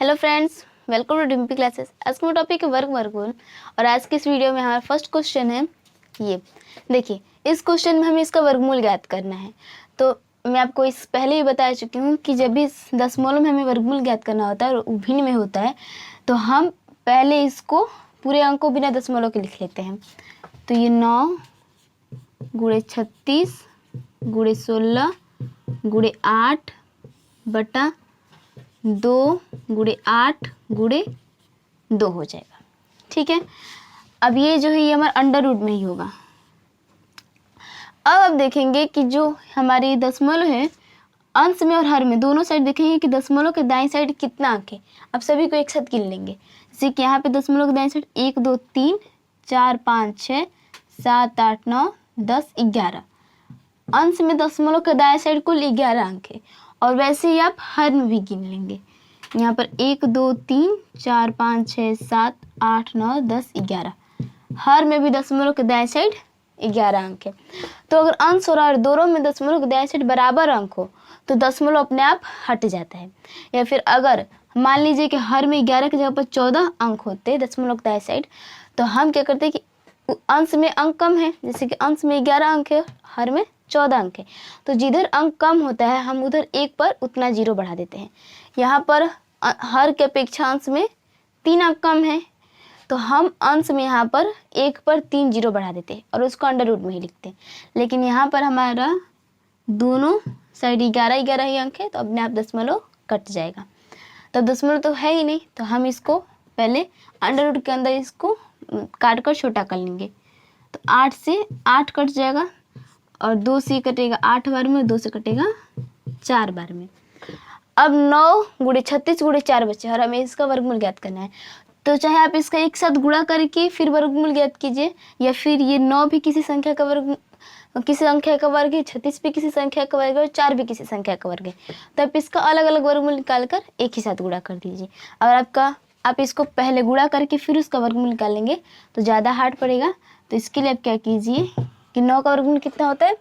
Hello friends, welcome to Dimpy classes. आज का topic है वर्गमूल और आज की इस वीडियो में हमारा फर्स्ट क्वेश्चन है ये। देखिए, इस क्वेश्चन में हमें इसका वर्गमूल ज्ञात करना है। तो मैं आपको इस पहले ही बता चुकी हूँ कि जब भी दशमलव में हमें वर्गमूल ज्ञात करना होता है और भिन्न में होता है तो हम पहले इसको पूरे अंक को बिना दशमलव के लिख लेते हैं। तो ये 9 गुणे 36 गुणे 16 गुणे 8 बटा 2 गुणे 8 गुणे 2 हो जाएगा। ठीक है, अब ये जो है ये हमारा अंडर रूट में ही होगा। अब देखेंगे कि जो हमारी दशमलव है अंश में और हर में दोनों साइड देखेंगे कि दशमलव के दाईं साइड कितना अंक है। अब सभी को एक साथ गिन लेंगे। जैसे कि यहाँ पे दशमलव के दाईं साइड 1 2 3 4 5 6 7 8 9 10 11। अंश में दशमलव के दाएं साइड कुल 11 अंक है और वैसे ही आप हर में भी गिन लेंगे। यहाँ पर 1 2 3 4 5 6 7 8 9 10 11। हर में भी दशमलव के दाएं साइड 11 अंक है। तो अगर अंश और हर दोनों में दशमलव के दाएं साइड बराबर अंक हो तो दशमलव अपने आप हट जाता है। या फिर अगर मान लीजिए कि हर में 11 की जगह पर 14 अंक होते दशमलव के दाएं साइड, तो हम क्या करते हैं कि अंश में अंक कम है, जैसे कि अंश में 11 अंक है, हर में 14 अंक है, तो जिधर अंक कम होता है हम उधर 1 पर उतना 0 बढ़ा देते हैं। यहाँ पर हर के अपेक्षा अंश में 3 अंक कम है तो हम अंश में यहाँ पर 1 पर 3 0 बढ़ा देते हैं और उसको अंडर रूट में ही लिखते हैं। लेकिन यहाँ पर हमारा दोनों साइड 11 ही अंक है तो अपने आप दशमलव कट जाएगा। तब दशमलव तो है ही नहीं तो हम इसको पहले अंडर रूट के अंदर इसको काट कर छोटा कर लेंगे। तो 8 से 8 कट जाएगा और 2 से कटेगा 8 बार में, 2 से कटेगा 4 बार में। अब 9 गुणे 36 गुणे 4 बचे और हमें इसका वर्गमूल ज्ञात करना है। तो चाहे आप इसका एक साथ गुणा करके फिर वर्गमूल ज्ञात कीजिए, या फिर ये 9 भी किसी संख्या का वर्ग है, 36 भी किसी संख्या का वर्ग है और 4 भी किसी संख्या का वर्ग है। तो आप इसका अलग अलग वर्गमूल निकाल कर एक ही साथ गुणा कर दीजिए। अगर आप इसको पहले गुणा करके फिर उसका वर्गमूल निकालेंगे तो ज़्यादा हार्ड पड़ेगा। तो इसके लिए आप क्या कीजिए कि 9 का वर्गमूल कितना होता है,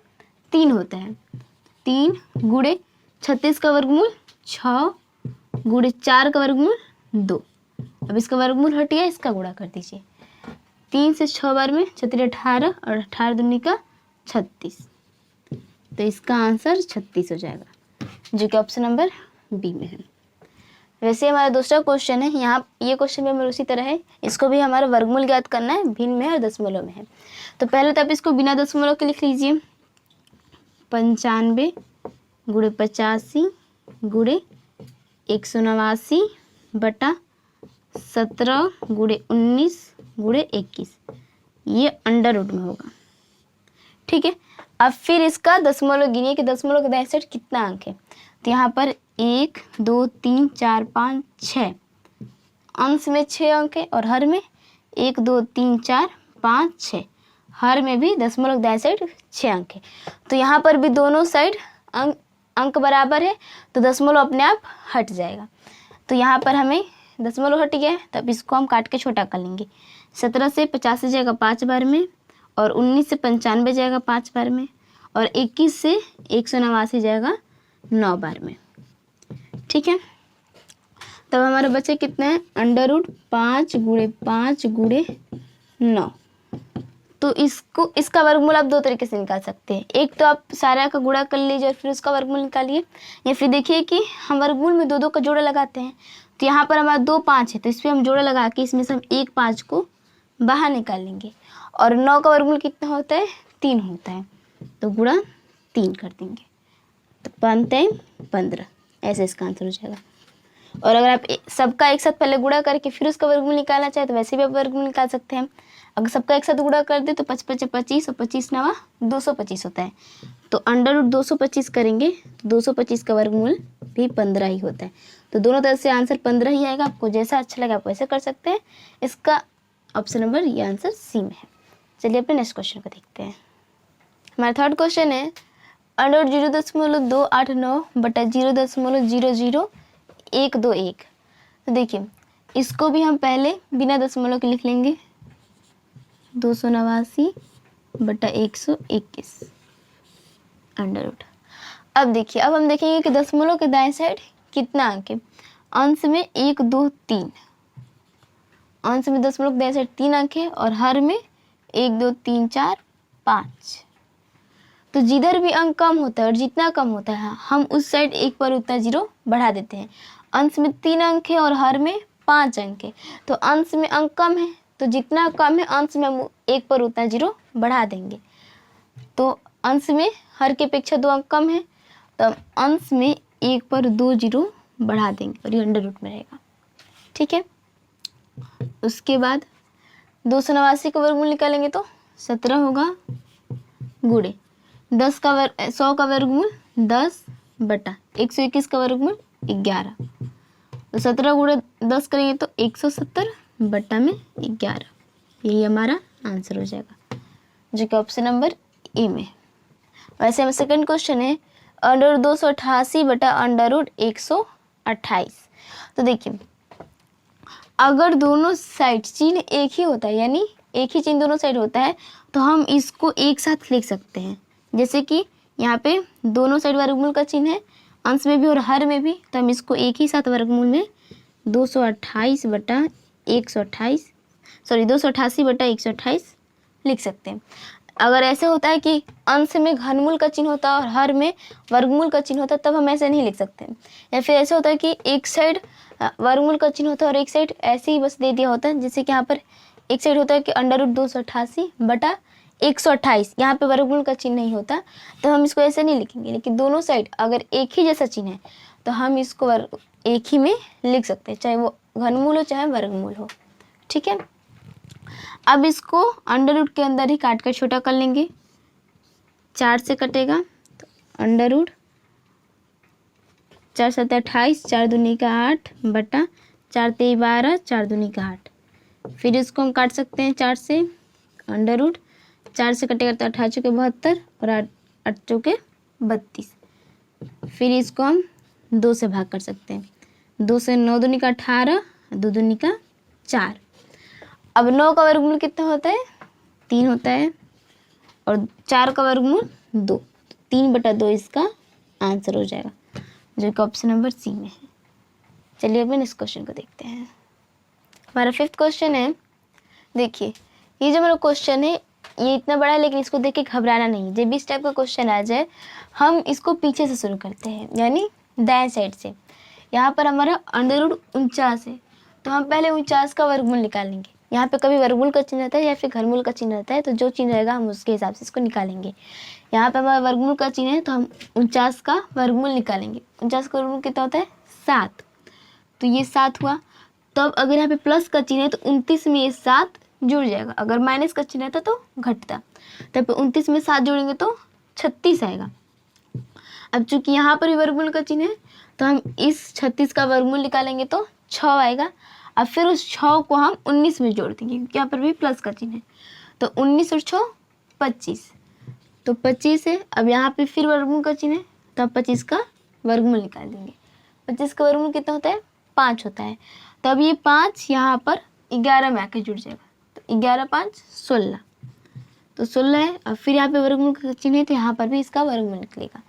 3 होता है। 3 गुणे 36 का वर्गमूल 6 गुणे 4 का वर्गमूल 2। अब इसका वर्गमूल हट गया, इसका गुणा कर दीजिए। 3 से 6 बार में 36 18 और 18 दूनी का 36। तो इसका आंसर 36 हो जाएगा, जो कि ऑप्शन नंबर बी में है। वैसे हमारा दूसरा क्वेश्चन है, यहाँ ये क्वेश्चन भी हमारा उसी तरह है। इसको भी हमारा वर्गमूल ज्ञात करना है, भिन्न में और दशमलव में है। तो पहले तो आप इसको बिना दशमलव के लिख लीजिए। 95 गुणे 85 गुणे 189 बटा 17 गुणे 19 गुणे 21। ये अंडर रूट में होगा। ठीक है, अब फिर इसका दशमलव गिनिए कि दशमलव के दाईं साइड कितना अंक है। तो यहाँ पर 1 2 3 4 5 6 अंश में 6 अंक है और हर में 1 2 3 4 5 6। हर में भी दशमलव दाईं साइड 6 अंक है। तो यहाँ पर भी दोनों साइड अंक बराबर है तो दशमलव अपने आप हट जाएगा। तो यहाँ पर हमें दशमलव हट गया है, तब इसको हम काट के छोटा कर लेंगे। 17 से 85 जाएगा 5 बार में और 19 से 95 जाएगा 5 बार में और 21 से 189 जाएगा 9 बार में। ठीक है, तब हमारे बचे कितने हैं, अंडर रूट 5 गुणे 5 गुणे 9। तो इसका वर्गमूल आप 2 तरीके से निकाल सकते हैं। एक तो आप सारा का गुणा कर लीजिए और फिर उसका वर्गमूल निकालिए, या फिर देखिए कि हम वर्गमूल में 2 2 का जोड़ा लगाते हैं। तो यहाँ पर हमारा 2 5 है तो इस पर हम जोड़ा लगा के इसमें से हम 1 5 को बाहर निकाल लेंगे। और 9 का वर्गमूल कितना होता है, 3 होता है, तो गुणा 3 कर देंगे तो 5 टाइम 15, ऐसे इसका आंसर हो जाएगा। और अगर आप सबका एक साथ पहले गुणा करके फिर उसका वर्गमूल निकालना चाहे तो वैसे भी आप वर्गमूल निकाल सकते हैं। अगर सबका एक साथ गुणा कर दे तो 5 5 25 और 25 9 225 होता है। तो अंडर रूट 225 करेंगे तो 225 का वर्गमूल भी 15 ही होता है। तो दोनों तरफ से आंसर 15 ही आएगा। आपको जैसा अच्छा लगे आप वैसे कर सकते हैं। इसका ऑप्शन नंबर ये आंसर सी में है। चलिए अपने नेक्स्ट क्वेश्चन को देखते हैं। हमारा थर्ड क्वेश्चन है अंडर 0.289 बटा 0.00121। तो देखिए इसको भी हम पहले बिना दशमलव के लिख लेंगे। 289 बटा 121 अंडर रूट। अब देखिए, अब हम देखेंगे कि दशमलव के दाएं साइड कितना अंक है। अंश में 1 2 3, अंश में दशमलव के दाईं साइड 3 अंक है और हर में 1 2 3 4 5। तो जिधर भी अंक कम होता है और जितना कम होता है हम उस साइड 1 पर उतना 0 बढ़ा देते हैं। अंश में 3 अंक है और हर में 5 अंक है, तो अंश में अंक कम है तो जितना कम है अंश में हम 1 पर उतना 0 बढ़ा देंगे। तो अंश में हर की अपेक्षा 2 अंक कम है तो अंश में 1 पर 2 0 बढ़ा देंगे और ये अंडर रूट में रहेगा। ठीक है, उसके बाद 289 का वर्गमूल निकालेंगे तो 17 होगा गुणे 100 का वर्गमूल 10 बटा 121 का वर्गमूल 11। तो 17 गुणे 10 करेंगे तो 170 बटा में 11। यही हमारा आंसर हो जाएगा, जो कि ऑप्शन नंबर ए में। वैसे हमारा सेकंड क्वेश्चन है अंडर 288 बटा अंडर रूट 128। तो देखिए, अगर दोनों साइड चिन्ह एक ही होता है, यानी एक ही चिन्ह दोनों साइड होता है, तो हम इसको एक साथ लिख सकते हैं। जैसे कि यहाँ पे दोनों साइड वर्गमूल का चिन्ह है, अंश में भी और हर में भी, तो हम इसको एक ही साथ वर्गमूल में 288 बटा 128 लिख सकते हैं। अगर ऐसे होता है कि अंश में घनमूल का चिन्ह होता है और हर में वर्गमूल का चिन्ह होता है, तब हम ऐसे नहीं लिख सकते। या फिर ऐसे होता है कि एक साइड वर्गमूल का चिन्ह होता है और एक साइड ऐसे ही बस दे दिया होता है। जैसे कि यहाँ पर एक साइड होता है कि अंडर रूट 288 बटा 128, यहाँ पे वर्गमूल का चिन्ह नहीं होता, तो हम इसको ऐसे नहीं लिखेंगे। लेकिन दोनों साइड अगर एक ही जैसा चिन्ह है तो हम इसको एक ही में लिख सकते हैं, चाहे वो घनमूल हो चाहे वर्गमूल हो। ठीक है, अब इसको अंडर रूट के अंदर ही काट कर छोटा कर लेंगे। 4 से कटेगा तो अंडर रूट 4 7 28, 4 दूनी का 8 बटा 4 3 12, 4 दूनी का 8। फिर इसको हम काट सकते हैं 4 से, अंडर रूट 4 से कटेगा तो 8 चौके 72 और 8 चौके 32। फिर इसको हम 2 से भाग कर सकते हैं, 2 से 9 दूनी का 18, 2 दूनी का 4। अब 9 का वर्गमूल कितना होता है? 3 होता है और 4 का वर्गमूल 2, 3 बटा 2 इसका आंसर हो जाएगा, जो कि ऑप्शन नंबर सी में है। चलिए अपन इस क्वेश्चन को देखते हैं। हमारा 5th क्वेश्चन है। देखिए, ये जो मेरा क्वेश्चन है ये इतना बड़ा है, लेकिन इसको देख के घबराना नहीं। जब भी इस टाइप का क्वेश्चन आ जाए हम इसको पीछे से शुरू करते हैं, यानी दाएं साइड से। यहाँ पर हमारा अंडर रूट 49 है, तो हम पहले 49 का वर्गमूल निकालेंगे। यहाँ पे कभी वर्गमूल का चिन्ह रहता है या फिर घनमूल का चिन्ह रहता है, तो जो चिन्ह रहेगा हम उसके हिसाब से इसको निकालेंगे। यहाँ पे हमारा वर्गमूल का चिन्ह है तो हम 49 का वर्गमूल निकालेंगे। 49 का वर्गमूल कितना होता है? 7। तो ये 7 हुआ। तब अगर यहाँ पे प्लस का चिन्ह है तो 29 में ये 7 जुड़ जाएगा। अगर माइनस का चिन्ह रहता तो घटता। तब 29 में 7 जोड़ेंगे तो 36 आएगा। अब चूंकि यहाँ पर भी वर्गमूल का चिन्ह है तो हम इस 36 का वर्गमूल निकालेंगे तो 6 आएगा। अब फिर उस 6 को हम 19 में जोड़ देंगे, क्योंकि यहाँ पर भी प्लस का चिन्ह है। तो 19 और 6 25, तो 25 है। अब यहाँ पे फिर वर्गमूल का चिन्ह है तो हम 25 का वर्गमूल निकाल देंगे। 25 का वर्गमूल कितना होता है? 5 होता है। तो अब ये 5 यहाँ पर 11 में आके जुड़ जाएगा, तो 11 5 16, तो 16 है। अब फिर यहाँ पे वर्गमूल का चिन्ह है तो यहाँ पर भी इसका वर्गमूल निकलेगा।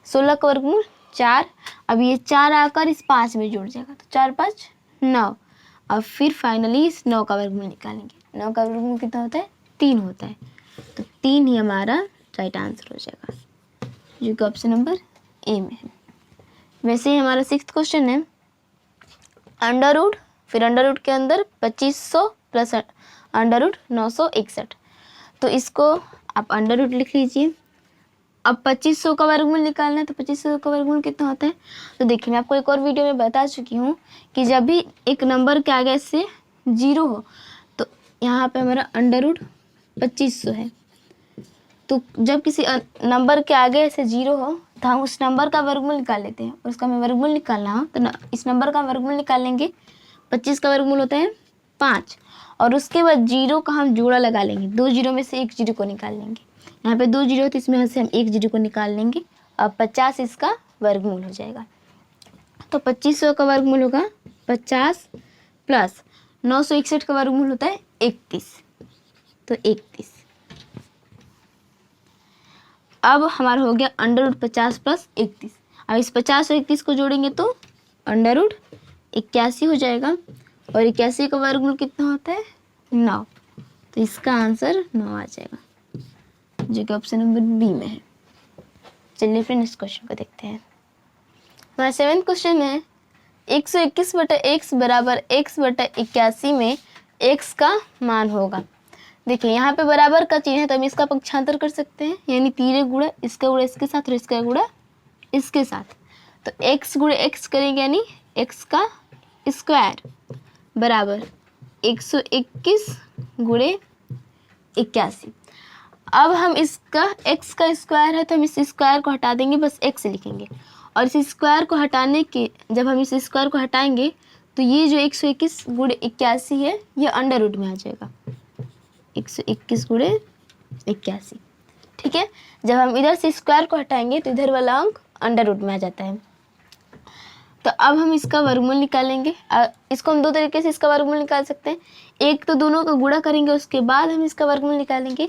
16 का वर्गमूल 4। अब ये 4 आकर इस 5 में जुड़ जाएगा, तो 4 5 9। अब फिर फाइनली इस 9 का वर्गमूल निकालेंगे। 9 का वर्गमूल कितना होता है? 3 होता है। तो 3 ही हमारा राइट आंसर हो जाएगा, जो कि ऑप्शन नंबर ए में है। वैसे ही हमारा 6th क्वेश्चन है अंडर रूट, फिर अंडर रूट के अंदर 2500 प्लस अंडर रूट 961। तो इसको आप अंडर रूट लिख लीजिए। अब 2500 का वर्गमूल निकालना है, तो 2500 का वर्गमूल कितना होता है? तो देखिए, मैं आपको एक और वीडियो में बता चुकी हूँ कि जब भी एक नंबर के आगे से 0 हो तो यहाँ पे हमारा अंडर रूट 2500 है। तो जब किसी नंबर के आगे ऐसे 0 हो तो हम उस नंबर का वर्गमूल निकाल लेते हैं, और उसका हमें वर्गमूल निकालना हो तो इस नंबर का वर्गमूल निकाल लेंगे। 25 का वर्गमूल होता है 5, और उसके बाद 0 का हम जोड़ा लगा लेंगे। 2 0 में से 1 0 को निकाल लेंगे। यहाँ पे 2 0 तो इसमें से हम 1 0 को निकाल लेंगे। अब 50 इसका वर्गमूल हो जाएगा। तो 2500 का वर्गमूल होगा 50 प्लस 961 का वर्गमूल होता है 31, तो 31। अब हमारा हो गया अंडर रूट 50 प्लस 31। अब इस 50 और 31 को जोड़ेंगे तो अंडर रूट 81 हो जाएगा, और 81 का वर्गमूल कितना होता है 9, तो इसका आंसर 9 आ जाएगा, जो कि ऑप्शन नंबर बी में है। चलिए फिर नेक्स्ट क्वेश्चन को देखते हैं। हमारा 7th क्वेश्चन है 121 बटा x बराबर x बटा 81 में x का मान होगा। देखिए यहाँ पे बराबर का चिन्ह है तो हम इसका पक्षांतर कर सकते हैं, यानी 3 गुणा इसका गुणा इसके साथ और इसका गुणा इसके साथ, तो x गुणे x करेंगे यानी x का स्क्वायर बराबर 121 गुणे 81। अब हम इसका x का स्क्वायर है तो हम इस स्क्वायर को हटा देंगे, बस x लिखेंगे, और इस स्क्वायर को हटाने के जब हम इस स्क्वायर को हटाएंगे तो ये जो 121 गुणे 81 है ये अंडर रूट में आ जाएगा, 121 गुणे 81। ठीक है, जब हम इधर से स्क्वायर को हटाएंगे तो इधर वाला अंक अंडर रूट में आ जाता है। तो अब हम इसका वर्गमूल निकालेंगे। इसको हम दो तरीके से इसका वर्गमूल निकाल सकते हैं, एक तो दोनों का गुणा करेंगे उसके बाद हम इसका वर्गमूल निकालेंगे,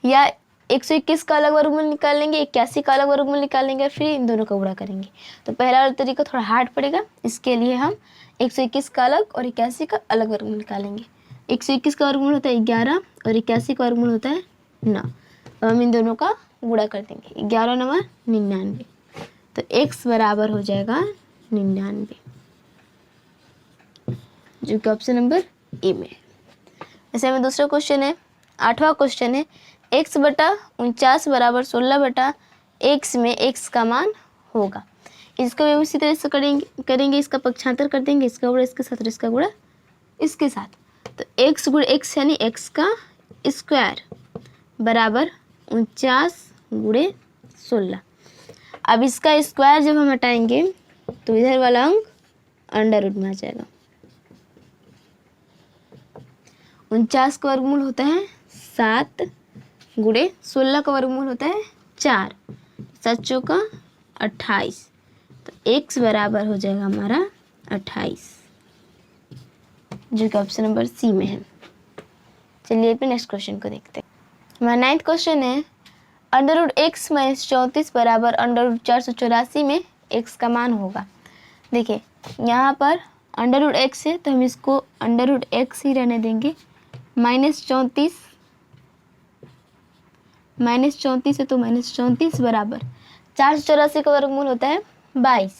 या 121 का अलग वर्गमूल निकालेंगे, 81 का अलग वर्गमूल निकालेंगे, फिर इन दोनों का गुणा करेंगे। तो पहला वाला तरीका थोड़ा हार्ड पड़ेगा, इसके लिए हम 121 का अलग और 81 का अलग वर्गमूल निकालेंगे। 121 का वर्गमूल होता है 11 और 81 का वर्गमूल होता है 9। अब हम इन दोनों का गुणा कर देंगे, 11 9 99, तो x बराबर हो जाएगा 99, जो कि ऑप्शन नंबर ए में है। ऐसे में दूसरा क्वेश्चन है 8वां क्वेश्चन है x बटा 49 बराबर 16 बटा x में x का मान होगा। इसको भी हम इसी तरह से करेंगे, इसका पक्षांतर कर देंगे, इसका गुणा इसके साथ और इसका गुणा इसके साथ, तो x गुणे x यानी x का स्क्वायर बराबर 49 गुणे 16। अब इसका स्क्वायर जब हम हटाएंगे तो इधर वाला अंक अंडर रूट में आ जाएगा। 49 का वर्गमूल होता है 7 गुणे 16 का वर्गमूल होता है 4, 7 चौका 28, तो x बराबर हो जाएगा हमारा 28, जो कि ऑप्शन नंबर सी में है। चलिए फिर नेक्स्ट क्वेश्चन को देखते हैं। हमारा 9th क्वेश्चन है अंडर रूट x माइनस 34 बराबर अंडर रूट 484 में x का मान होगा। देखिए यहाँ पर अंडर रूट x है तो हम इसको अंडर रूट x ही रहने देंगे, -34 है तो -34 बराबर 484 का वर्गमूल होता है 22,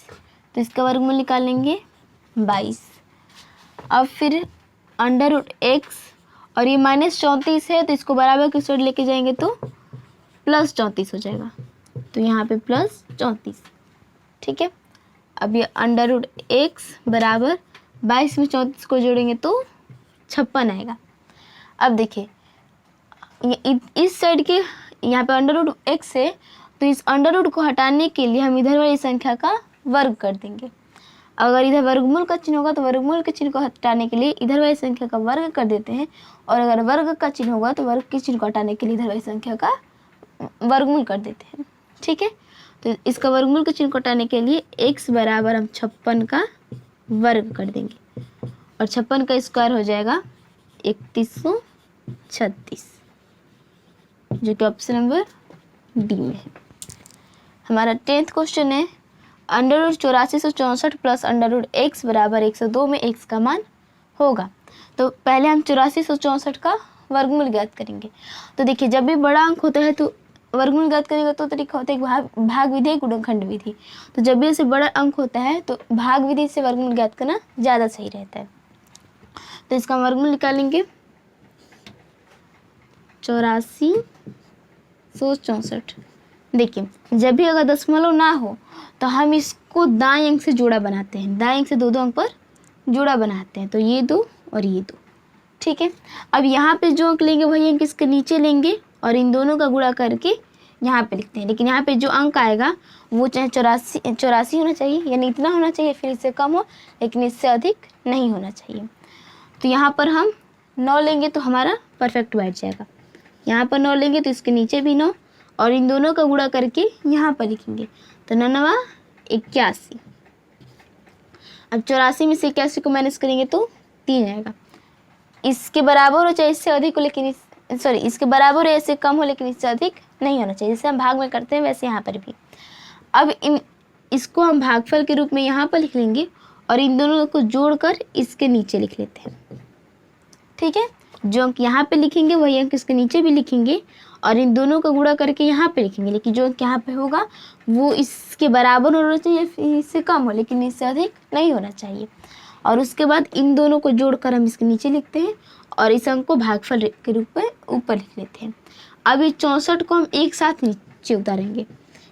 तो इसका वर्गमूल निकालेंगे 22। अब फिर अंडर रूट x और ये -34 है तो इसको बराबर की साइड लेके जाएंगे तो +34 हो जाएगा, तो यहाँ पे +34। ठीक है, अब ये अंडर रूट x बराबर 22 में 34 को जोड़ेंगे तो 56 आएगा। अब देखिए इस साइड के यहाँ पे अंडर रूट x है तो इस अंडर रूट को हटाने के लिए हम इधर वाली संख्या का वर्ग कर देंगे। अगर इधर वर्गमूल का चिन्ह होगा तो वर्गमूल के चिन्ह को हटाने के लिए इधर वाली संख्या का वर्ग कर देते हैं, और अगर वर्ग का चिन्ह होगा तो वर्ग के चिन्ह को हटाने के लिए इधर वाली संख्या का वर्गमूल कर देते हैं। ठीक है, तो इसका वर्गमूल के चिन्ह को हटाने के लिए x बराबर हम 56 का वर्ग कर देंगे, और 56 का स्क्वायर हो जाएगा 3136, जो कि ऑप्शन नंबर डी में है। हमारा 10th क्वेश्चन है under root 8464 plus under root x बराबर 102 में x का मान होगा। तो पहले हम 8464 का वर्गमूल ज्ञात करेंगे। तो देखिए जब भी बड़ा अंक होता है तो वर्गमूल ज्ञात करने का तो तरीका होता है भाग विधि गुणनखंड विधि। तो जब भी ऐसे बड़ा अंक होता है तो भाग विधि से वर्गमूल ज्ञात करना ज़्यादा सही रहता है। तो इसका वर्गमूल निकालेंगे 8464। देखिए जब भी अगर दशमलव ना हो तो हम इसको दाएं अंक से जोड़ा बनाते हैं, दाएं अंक से दो अंक पर जोड़ा बनाते हैं, तो ये 2 और ये 2। ठीक है, अब यहाँ पे जो अंक लेंगे वही अंक इसके नीचे लेंगे और इन दोनों का गुणा करके यहाँ पे लिखते हैं। लेकिन यहाँ पे जो अंक आएगा वो चाहे 84 होना चाहिए, यानी इतना होना चाहिए, फिर इससे कम हो लेकिन इससे अधिक नहीं होना चाहिए। तो यहाँ पर हम 9 लेंगे तो हमारा परफेक्ट बैठ जाएगा। यहाँ पर 9 लेंगे तो इसके नीचे भी 9 और इन दोनों का गुणा करके यहाँ पर लिखेंगे, तो 9 9 81। अब 84 में से 81 को माइनस करेंगे तो 3 आएगा। इसके बराबर हो चाहे इससे अधिक हो, लेकिन इसके बराबर हो इससे कम हो लेकिन इससे अधिक नहीं होना चाहिए। जैसे हम भाग में करते हैं वैसे यहाँ पर भी। अब इसको हम भागफल के रूप में यहाँ पर लिख लेंगे और इन दोनों को जोड़कर इसके नीचे लिख लेते हैं। ठीक है, जो अंक यहाँ पे लिखेंगे वही अंक इसके नीचे भी लिखेंगे और इन दोनों का गुणा करके यहाँ पे लिखेंगे, लेकिन जो अंक यहाँ पे होगा वो इसके बराबर होना चाहिए, फिर इससे कम हो लेकिन इससे अधिक नहीं होना चाहिए। और उसके बाद इन दोनों को जोड़कर हम इसके नीचे लिखते हैं और इस अंक को भागफल के रूप में ऊपर लिख लेते हैं। अब ये 64 को हम एक साथ नीचे उतारेंगे,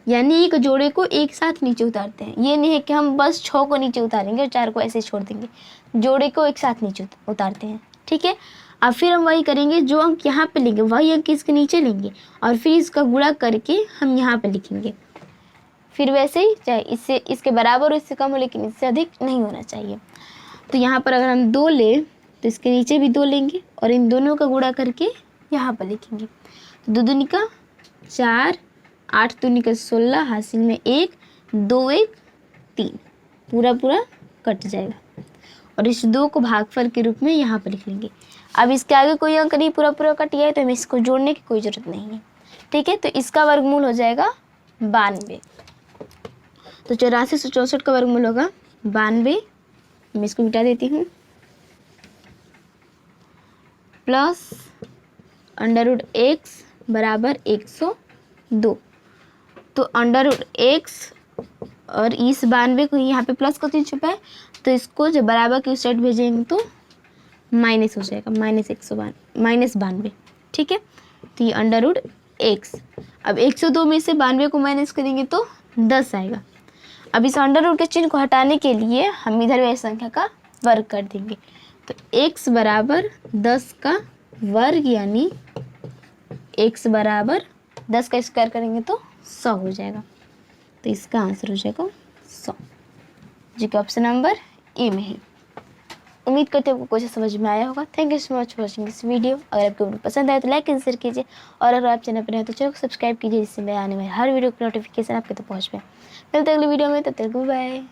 यानी एक जोड़े को एक साथ नीचे उतारते हैं। ये नहीं है कि हम बस 6 को नीचे उतारेंगे और 4 को ऐसे छोड़ देंगे, जोड़े को एक साथ नीचे उतारते हैं। ठीक है, अब फिर हम वही करेंगे, जो अंक यहाँ पे लेंगे वही अंक इसके नीचे लेंगे और फिर इसका गुणा करके हम यहाँ पे लिखेंगे। फिर वैसे ही चाहे इससे इसके बराबर हो इससे कम हो लेकिन इससे अधिक नहीं होना चाहिए। तो यहाँ पर अगर हम 2 लें तो इसके नीचे भी 2 लेंगे और इन दोनों का गुणा करके यहाँ पर लिखेंगे। 2 दूनी का 4, 8 दूनी का 16, हासिल में 1, 2 1 3, पूरा कट जाएगा और इस 2 को भागफल के रूप में यहाँ पर लिख लेंगे। अब इसके आगे कोई अंक नहीं पूरा कट गया है तो हमें इसको जोड़ने की कोई ज़रूरत नहीं है। ठीक है, तो इसका वर्गमूल हो जाएगा 92। तो 84 से 64 का वर्गमूल होगा 92। मैं इसको मिटा देती हूँ, प्लस √x बराबर 102। तो √x और इस 92 को यहाँ पे प्लस का चिन्ह छुपा है तो इसको जब बराबर की साइड भेजेंगे तो माइनस हो जाएगा, -92। ठीक है, तो ये √x। अब 102 में से 92 को माइनस करेंगे तो 10 आएगा। अब इस अंडर के चिन्ह को हटाने के लिए हम इधर वही संख्या का वर्ग कर देंगे। तो x बराबर 10 का वर्ग, यानी x बराबर 10 का स्क्वायर करेंगे तो 100 हो जाएगा। तो इसका आंसर हो जाएगा 100, जो कि ऑप्शन नंबर ए में है। उम्मीद करते हैं आपको क्वेश्चन समझ में आया होगा। Thank you so much for watching this video. अगर आपको वीडियो पसंद आए तो लाइक एंड शेयर कीजिए और अगर आप चैनल पर हैं तो चैनल को सब्सक्राइब कीजिए, जिससे मैं आने वाले हर वीडियो की नोटिफिकेशन आपके तक पहुँच पाए। मिलते हैं अगली वीडियो में, तब तक बाय।